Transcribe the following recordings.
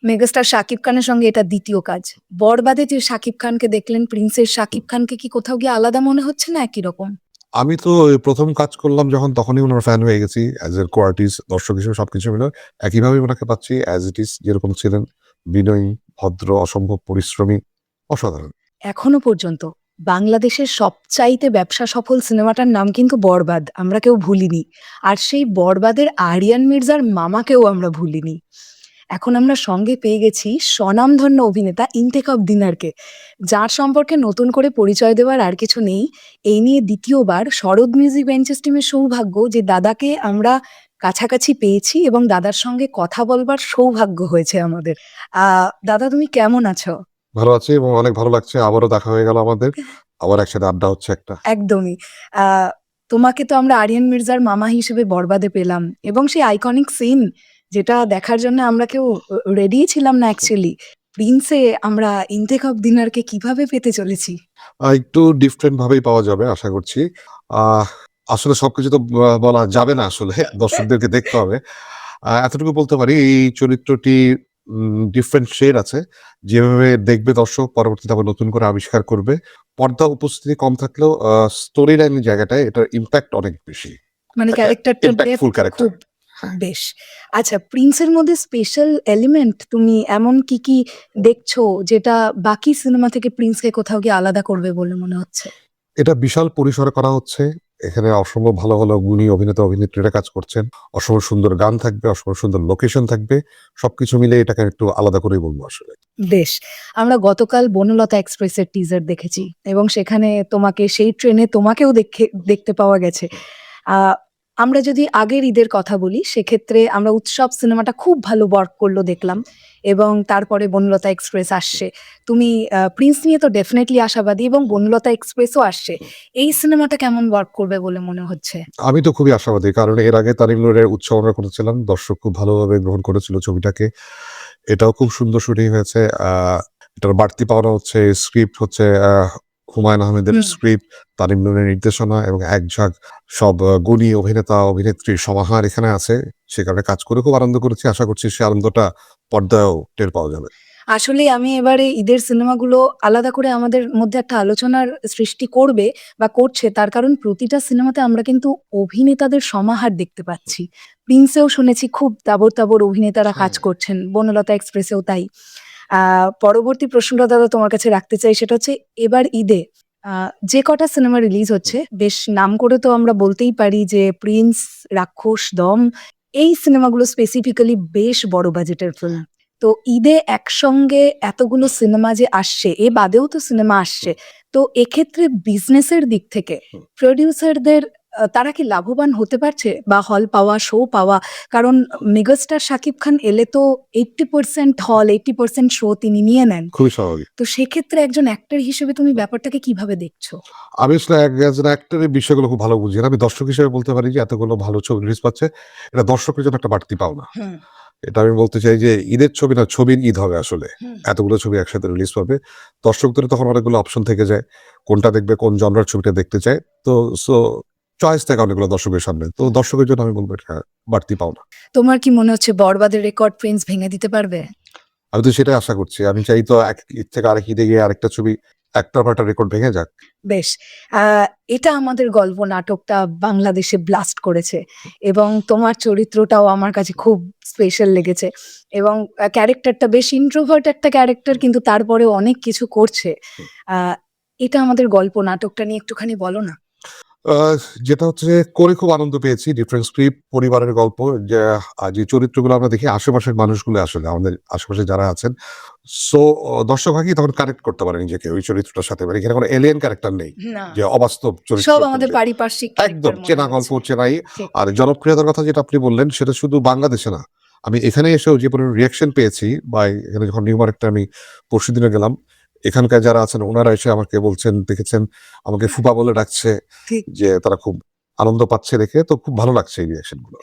Megastar Shakib খানের সঙ্গে এটা দ্বিতীয় কাজ। বরবাদে যে শাকিব খানকে দেখলেন, প্রিন্সের শাকিব খানকে কি কোথাও গিয়ে আলাদা মনে হচ্ছে না একই রকম? আমি তো ওই প্রথম কাজ করলাম যখন, তখনই ওনার ফ্যান হয়ে গেছি অ্যাজ এ কো-আর্টিস্ট, দর্শক হিসেবে সবকিছু মিলে একইভাবেই ওনাকে পাচ্ছি অ্যাজ ইট ইজ, যেরকম ছিলেন, বিনয়ী, ভদ্র, অসম্ভব পরিশ্রমী, অসাধারণ। এখনো পর্যন্ত বাংলাদেশের সবচাইতে ব্যবসা সফল সিনেমাটার নাম কিন্তু বরবাদ, আমরা কেউ ভুলিনি। আর সেই বরবাদের আরিয়ান মির্জার মামাকেও আমরা ভুলিনি। এখন আমরা সঙ্গে পেয়ে গেছি স্বনামধন্য অভিনেতা ইন্তেখাব দিনারকে, যার সম্পর্কে নতুন করে পরিচয় দেওয়ার আর কিছু নেই। এই নিয়ে দ্বিতীয়বার শরৎ মিউজিক বেঞ্চেস টিমের সৌভাগ্য যে দাদাকে আমরা কাছাকাছি পেয়েছি এবং দাদার সঙ্গে কথা বলবার সৌভাগ্য হয়েছে আমাদের। দাদা, তুমি কেমন আছো? ভালো আছি এবং অনেক ভালো লাগছে, আবারও দেখা হয়ে গেল আমাদের, আবার একসাথে আড্ডা হচ্ছে একটা। একদমই। আ তোমাকে তো আমরা আরিয়ান মির্জার মামা হিসেবে বরবাদে পেলাম এবং সেই আইকনিক সিন যেটা দেখার জন্য আমরা কেউ রেডিই ছিলাম না অ্যাকচুয়ালি। প্রিন্সে আমরা ইন্তেখাব দিনারকে কিভাবে পেতে চলেছি? একটু ডিফারেন্ট ভাবেই পাওয়া যাবে আশা করছি। আহ আসলে সবকিছু তো বলা যাবে না আসলে, দর্শকদেরকে দেখতে হবে। এতটুকু বলতে পারি, এই চরিত্রটি ডিফারেন্ট শেড আছে। যেভাবে দেখবে দর্শক, পরবর্তীতে আবার নতুন করে আবিষ্কার করবে। পর্দা উপস্থিতি কম থাকলেও স্টোরি লাইনের জায়গাটায় এটার ইমপ্যাক্ট অনেক বেশি। মানে ক্যারেক্টারটার ইমপ্যাক্টফুল ডেপথ ক্যারেক্টার। খুব বেশ। আচ্ছা, প্রিন্সের মধ্যে স্পেশাল এলিমেন্ট তুমি এমন কি দেখছো যেটা বাকি সিনেমা থেকে প্রিন্সকে কোথাও গিয়ে আলাদা করবে বলে মনে হচ্ছে? এটা বিশাল পরিসরে করা হচ্ছে। এখানে অসম্ভব ভালো ভালো গুণী অভিনেতা অভিনেত্রীরা কাজ করছেন। অসম্ভব সুন্দর গান থাকবে, অসম্ভব সুন্দর লোকেশন থাকবে। সবকিছু মিলে এটাকে একটু আলাদা করেই বলবো আসলে। বেশ। আমরা গতকাল বনলতা এক্সপ্রেসের টিজার দেখেছি এবং সেখানে তোমাকে সেই ট্রেনে তোমাকেও দেখতে পাওয়া গেছে। আ আমরা যদি আগের ঈদের কথা বলি, সেক্ষেত্রে আমরা উৎসব সিনেমাটা খুব ভালো ওয়ার্ক করলো দেখলাম এবং তারপরে বনলতা এক্সপ্রেস আসছে। তুমি প্রিন্স নিয়ে তো ডেফিনিটলি আশাবাদী এবং বনলতা এক্সপ্রেসও আসছে। এই সিনেমাটা কেমন ওয়ার্ক করবে বলে মনে হচ্ছে? আমি তো খুবই আশাবাদী। কারণ এর আগে তামিম নূরের উৎসব আমরা করেছিলাম। দর্শক খুব ভালোভাবে গ্রহণ করেছিল ছবিটাকে। এটাও খুব সুন্দর শুটিং হয়েছে। এটার বাড়তি পাওনা হচ্ছে স্ক্রিপ্ট হচ্ছে হুমায়ূন আহমেদের হুম। স্ক্রিপ্ট, তামিম নূরের নির্দেশনা এবং একঝাঁক সব গুণী অভিনেতা অভিনেত্রীর সমাহার এখানে আছে। সে কারণে কাজ করে খুব আনন্দ করেছি। আশা করছি সে আনন্দটা পর্দায়ও টের পাওয়া যাবে। আসলেই আমি এবারে ঈদের সিনেমাগুলো আলাদা করে আমাদের মধ্যে একটা আলোচনার সৃষ্টি করবে বা করছে। তার কারণ প্রতিটা সিনেমাতে আমরা কিন্তু অভিনেতাদের সমাহার দেখতে পাচ্ছি। 'প্রিন্সেও' শুনেছি খুব তাবড়, তাবড় অভিনেতারা কাজ হ্যাঁ। করছেন। 'বনলতা এক্সপ্রেসেও' তাই। আ পরবর্তী প্রশ্নটা দাদা তোমার কাছে রাখতে চাই, সেটা হচ্ছে এবার ঈদে আ যে কটা সিনেমা রিলিজ হচ্ছে, বেশ নাম করে তো আমরা বলতেই পারি যে 'প্রিন্স', 'রাক্ষস', 'দম' এই সিনেমাগুলো স্পেসিফিক্যালি বেশ বড় বাজেটের ফিল্ম। তো ঈদে একসঙ্গে এতগুলো সিনেমা যে আসছে, এ বাদেও তো সিনেমা আসছে। তো এক্ষেত্রে বিজনেসের দিক থেকে প্রোডিউসারদের তারা কি লাভবান হতে পারছে? বা হল পাওয়া, শো পাওয়া? কারণ মেগাস্টার শাকিব খান এলে তো 80% হল, 80% শো তিনি নিয়ে নেন। খুবই স্বাভাবিক। তো সেক্ষেত্রে একজন অ্যাক্টর হিসেবে তুমি ব্যাপারটাকে কিভাবে দেখছো? আমি আসলে অ্যাজ অ্যান অ্যাক্টর এই বিষয়গুলো খুব ভালো বুঝি না। আমি দর্শক হিসেবে বলতে পারি যে এতগুলো ভালো ছবি রিলিজ পাচ্ছে, এটা দর্শকের জন্য একটা বাড়তি পাওনা। হুম, এটা আমি বলতে চাই যে ঈদের ছবি না, ছবির ঈদ হবে আসলে। হুম। এতগুলো ছবি একসাথে রিলিজ পাবে। দর্শকদের তখন অনেকগুলো অপশন থেকে যায়। কোনটা দেখবে, কোন জনরার ছবিটা দেখতে চায়। তো সো চয়েস থাকে অনেকগুলো দর্শকের সামনে। তো দর্শকের জন্য আমি বলব এটা বাড়তি পাওনা। তোমার কি মনে হচ্ছে বরবাদের রেকর্ড প্রিন্স ভেঙে দিতে পারবে? আমি তো সেটাই আশা করছি। আমি চাই তো এক ঈদ থেকে আরেক ঈদে গিয়ে আরেকটা ছবি একটার পর একটা রেকর্ড ভেঙে যাক। বেশ। আ এটা আমাদের গল্প নাটকটা বাংলাদেশে ব্লাস্ট করেছে এবং তোমার চরিত্রটাও আমার কাছে খুব স্পেশাল লেগেছে এবং ক্যারেক্টারটা বেশ ইন্ট্রোভার্ট একটা ক্যারেক্টার, কিন্তু তারপরেও অনেক কিছু করছে। আ এটা আমাদের গল্প নাটকটা নিয়ে একটুখানি বলো না? আ যেটা হচ্ছে যে করে খুব আনন্দ পেয়েছি। ডিফারেন্ট স্ক্রিপ্ট, পরিবারের গল্প, যে যে চরিত্রগুলো আমরা দেখি আশেপাশের মানুষগুলো আসলে আমাদের আশেপাশে যারা আছেন। সো দর্শক হয় কি তখন কানেক্ট করতে পারে নিজেকে ওই চরিত্রটার সাথে। মানে এখানে কোনো এলিয়েন ক্যারেক্টার নেই। না, যে অবাস্তব চরিত্র সব আমাদের করবে। পারিপার্শ্বিক একদম ক্যারেক্টার মনে চেনা গল্প, হচ্ছে। চেনাই। ঠিক। আর জনপ্রিয়তার কথা যেটা আপনি বললেন সেটা শুধু বাংলাদেশে না। আমি এখানে এসেও যে পরিমাণ রিঅ্যাকশন পেয়েছি, বা এখানে যখন নিউ মার্কেটে আমি পরশুদিনে গেলাম, এখানকার যারা আছেন উনারা এসে আমাকে বলছেন, দেখেছেন, আমাকে ফুপা বলে ডাকছে, ঠিক। যে তারা খুব আনন্দ পাচ্ছে দেখে। তো খুব ভালো লাগছে এই রিঅ্যাকশন গুলো।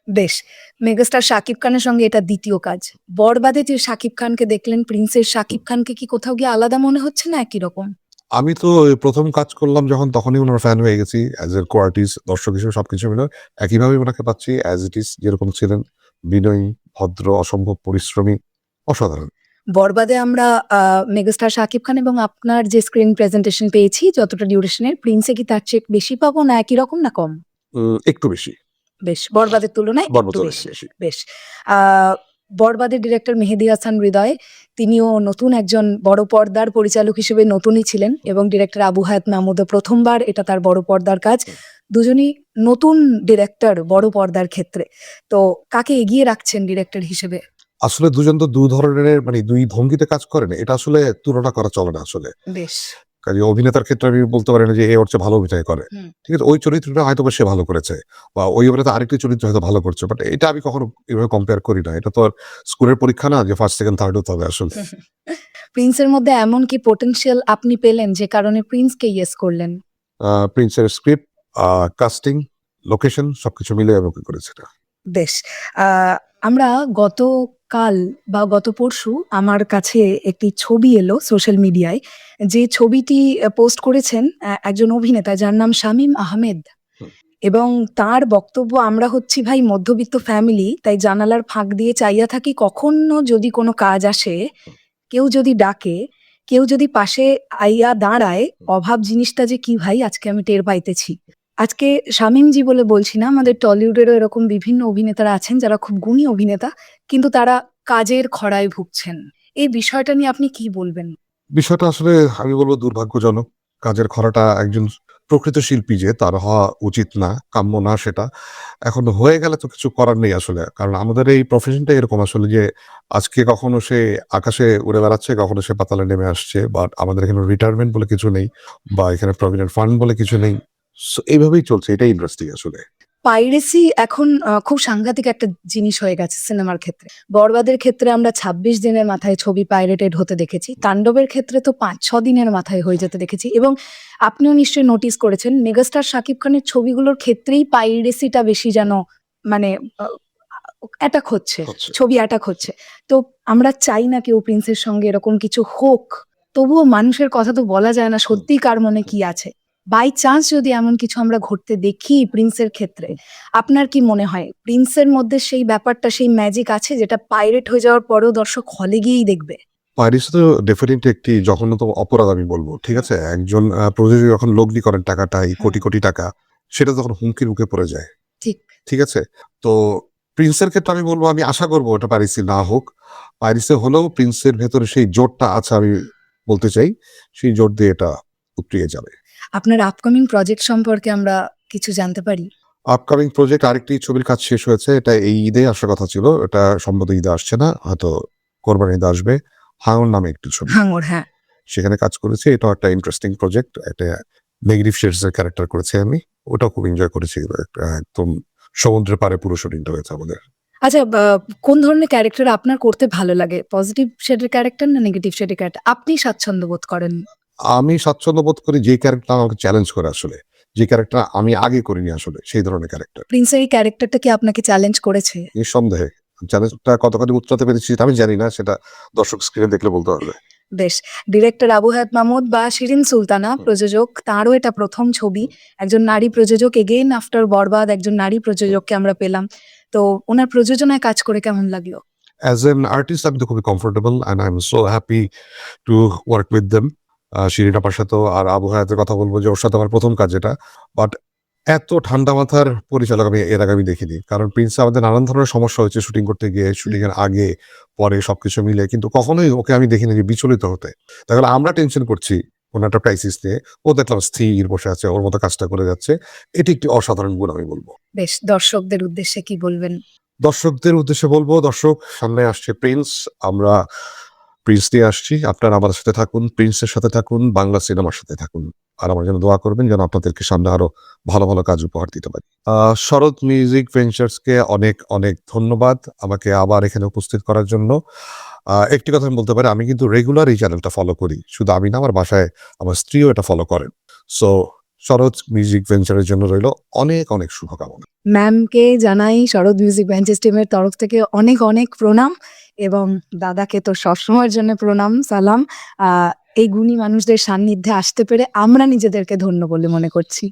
বেশ। মেগাস্টার শাকিব খানের সঙ্গে এটা দ্বিতীয় কাজ। বরবাদে যে শাকিব খানকে দেখলেন, প্রিন্সের শাকিব খানকে কি কোথাও গিয়ে আলাদা মনে হচ্ছে না একই রকম? আমি তো ওই প্রথম কাজ করলাম যখন, তখনই উনার ফ্যান হয়ে গেছি অ্যাজ এ কো-আর্টিস্ট, দর্শক হিসেবে সবকিছু মিলে একইভাবেই উনাকে পাচ্ছি অ্যাজ ইট ইজ, যেরকম ছিলেন, বিনয়ী, ভদ্র, অসম্ভব পরিশ্রমী, অসাধারণ। বরবাদে আমরা মেগাস্টার শাকিব খান এবং আপনার যে স্ক্রিন প্রেজেন্টেশন পেয়েছি যতটা ডিউরেশনের, প্রিন্সে কি তার চেয়ে বেশি পাবো না একই রকম না কম? একটু বেশি। বেশ, বরবাদের তুলনায় একটু বর্বত বেশি। বেশি। বেশ। আ বরবাদের ডিরেক্টর মেহেদী হাসান হৃদয়, তিনিও নতুন একজন বড় পর্দার পরিচালক হিসেবে নতুনই ছিলেন এবং ডিরেক্টর আবু হায়াত মাহমুদও ১ম বার এটা তার বড় পর্দার কাজ। দুজনই নতুন ডিরেক্টর বড় পর্দার ক্ষেত্রে। তো কাকে এগিয়ে রাখছেন ডিরেক্টর হিসেবে? আসলে দুজন তো ২ ধরনের মানে ২ ভঙ্গিতে কাজ করে না। এটা আসলে তুলনা করা চলে না আসলে। বেশ। কাজে অভিনেতার ক্ষেত্রে আমি বলতে পারি না যে এ ওর চেয়ে ভালো অভিনয় করে। হুম। ঠিক আছে? ওই চরিত্রটা হয়তোবা সে ভালো করেছে। বা ওই অভিনেতা আরেকটি চরিত্র হয়তো ভালো করছে। বাট এটা আমি কখনো এভাবে কম্পেয়ার করি না। এটা তো আর স্কুলের পরীক্ষা না যে ফার্স্ট, সেকেন্ড, থার্ড হতে হবে আসলে। প্রিন্সের মধ্যে এমন কি পোটেনশিয়াল আপনি পেলেন যে কারণে প্রিন্সকে ইয়েস করলেন? প্রিন্সের স্ক্রিপ্ট, কাস্টিং, লোকেশন সবকিছু মিলিয়ে আমি ওকে করেছি এটা। বেশ। আ আমরা গতকাল বা গত পরশু আমার কাছে একটি ছবি এলো সোশ্যাল মিডিয়ায়। যে ছবিটি পোস্ট করেছেন একজন অভিনেতা যার নাম শামীম আহমেদ। হুম। এবং তার বক্তব্য, আমরা হচ্ছি ভাই মধ্যবিত্ত ফ্যামিলি, তাই জানালার ফাঁক দিয়ে চাইয়া থাকি কখনো যদি কোনো কাজ আসে, কেউ যদি ডাকে, কেউ যদি পাশে আইয়া দাঁড়ায়, অভাব জিনিসটা যে কি ভাই আজকে আমি টের পাইতেছি। আজকে শামীমজি বলে বলছি না, আমাদের টলিউডেরও এরকম বিভিন্ন অভিনেতারা আছেন যারা খুব গুণী অভিনেতা, কিন্তু তারা কাজের খরায় ভুগছেন। এই বিষয়টা নিয়ে আপনি কি বলবেন? বিষয়টা আসলে আমি বলব দুর্ভাগ্যজনক। কাজের খরাটা একজন প্রকৃত শিল্পী যে তার হওয়া উচিত না, কাম্য না সেটা। এখন হয়ে গেলে তো কিছু করার নেই আসলে। কারণ আমাদের এই প্রফেশনটা এরকম আসলে যে আজকে কখনো সে আকাশে উড়ে বেড়াচ্ছে, কখনো সে পাতালে নেমে আসছে। বাট আমাদের এখানে রিটায়ারমেন্ট বলে কিছু নেই বা এখানে প্রভিডেন্ট ফান্ড বলে কিছু নেই। সো এইভাবেই চলছে। এটাই ইন্টারেস্টিং আসলে। পাইরেসি এখন খুব সাংঘাতিক একটা জিনিস হয়ে গেছে সিনেমার ক্ষেত্রে। বরবাদের ক্ষেত্রে আমরা ২৬ দিনের মাথায় ছবি পাইরেটেড হতে দেখেছি। তাণ্ডবের ক্ষেত্রে তো ৫-৬ দিনের মাথায় হয়ে যেতে দেখেছি এবং আপনিও নিশ্চয়ই নোটিস করেছেন মেগাস্টার শাকিব খানের ছবিগুলোর ক্ষেত্রেই পাইরেসিটা বেশি যেন মানে আ অ্যাটাক হচ্ছে। হচ্ছে। ছবি অ্যাটাক হচ্ছে। তো আমরা চাই না কেউ প্রিন্সের সঙ্গে এরকম কিছু হোক। তবুও মানুষের কথা তো বলা যায় না সত্যিই কার মনে কি আছে। বাই চান্স যদি এমন কিছু আমরা ঘটতে দেখি প্রিন্সের ক্ষেত্রে, আপনার কি মনে হয় প্রিন্সের মধ্যে সেই ব্যাপারটা, সেই ম্যাজিক আছে যেটা পাইরেট হয়ে যাওয়ার পরেও দর্শক হলে গিয়েই দেখবে? পাইরেসি তো ডেফিনিটলি একটি জঘন্যতম অপরাধ আমি বলব। ঠিক আছে? একজন প্রযোজক যখন লগ্নি করেন টাকাটাই কোটি, কোটি টাকা, সেটা তখন হুমকির মুখে পড়ে যায়। ঠিক। ঠিক আছে? তো প্রিন্সের ক্ষেত্রে আমি বলব আমি আশা করব ওটা পাইরেসি না হোক। পাইরেসি হলেও প্রিন্সের ভেতরে সেই জোরটা আছে আমি বলতে চাই। সেই জোর দিয়ে এটা উতরিয়ে যাবে। আপনার আপকামিং প্রজেক্ট সম্পর্কে আমরা কিছু জানতে পারি? আপকামিং প্রজেক্ট আরেকটি ছবির কাজ শেষ হয়েছে। এটা এই ঈদে আসার কথা ছিল। এটা সম্ভবত ঈদে আসছে না। হয়তো কোরবানির ঈদে আসবে। হাঙর নামে একটি ছবি। হাঙর, হ্যাঁ। সেখানে কাজ করেছি। এটাও একটা ইন্টারেস্টিং প্রজেক্ট। একটা নেগেটিভ শেডস এর ক্যারেক্টার করেছি আমি। ওটাও খুব এনজয় করেছি। একদম সমুদ্রের পাড়ে পুরো শুটিংটা হয়েছে আমাদের। আচ্ছা, কোন ধরনের ক্যারেক্টার আপনার করতে ভালো লাগে? পজিটিভ শেডের ক্যারেক্টার না নেগেটিভ শেডের ক্যারেক্টার? আপনি স্বাচ্ছন্দ্য বোধ করেন? আমি স্বাচ্ছন্দ্য বোধ করি যে ক্যারেক্টার আমাকে চ্যালেঞ্জ করে আসলে। যে ক্যারেক্টার আমি আগে করিনি আসলে সেই ধরনের ক্যারেক্টার। প্রিন্সের এই ক্যারেক্টারটা কি আপনাকে চ্যালেঞ্জ করেছে? নিঃসন্দেহে। চ্যালেঞ্জটা কতখানি উতরাতে পেরেছি সেটা আমি জানি না। সেটা দর্শক স্ক্রিনে দেখলে বলতে পারবে। বেশ। ডিরেক্টর আবু হায়াত মাহমুদ বা শিরিন সুলতানা প্রযোজক, তাঁরও এটা ১ম ছবি। একজন নারী প্রযোজক, এগেইন আফটার বরবাদ একজন নারী প্রযোজককে আমরা পেলাম। তো উনার প্রযোজনায় কাজ করে কেমন লাগলো? অ্যাজ অ্যান আর্টিস্ট আমি তো খুবই comfortable and I am so happy to work with them. Shirin আপার সাথেও আর আবু হায়াতের কথা বলব যে ওর সাথে আমার ১ম কাজ এটা। বাট এত ঠান্ডা মাথার পরিচালক আমি এর আগে আমি দেখিনি। কারণ প্রিন্সে আমাদের নানান ধরনের সমস্যা হয়েছে শুটিং করতে গিয়ে, শুটিং এর আগে, পরে সবকিছু মিলে। কিন্তু কখনোই ওকে আমি দেখিনি যে বিচলিত হতে। দেখা গেল আমরা টেনশন করছি কোনো একটা ক্রাইসিস নিয়ে। ও দেখলাম স্থির বসে আছে, ওর মতো কাজটা করে যাচ্ছে। এটি একটি অসাধারণ গুণ আমি বলব। বেশ, দর্শকদের উদ্দেশ্যে কি বলবেন? দর্শকদের উদ্দেশ্যে বলব, দর্শক সামনে আসছে প্রিন্স। আমরা প্রিন্স নিয়ে আসছি। আপনারা আমাদের সাথে থাকুন, প্রিন্সের সাথে থাকুন, বাংলা সিনেমার সাথে থাকুন। আর আমার জন্য দোয়া করবেন যেন আপনাদেরকে সামনে আরো ভালো, ভালো কাজ উপহার দিতে পারি। শরৎ মিউজিক ভেঞ্চার্সকে অনেক, অনেক ধন্যবাদ আমাকে আবার এখানে উপস্থিত করার জন্য। একটি কথা আমি বলতে পারি, আমি কিন্তু রেগুলার এই চ্যানেলটা ফলো করি। শুধু আমি না, আমার বাসায় আমার স্ত্রীও এটা ফলো করেন। সো শরৎ মিউজিক ভেঞ্চারের জন্য রইল অনেক, অনেক শুভকামনা। ম্যামকে জানাই শরৎ মিউজিক ভেঞ্চার্স টিমের তরফ থেকে অনেক, অনেক প্রণাম এবং দাদাকে তো সবসময়ের জন্য প্রণাম, সালাম। আ এই গুণী মানুষদের সান্নিধ্যে আসতে পেরে আমরা নিজেদেরকে ধন্য বলে মনে করছি।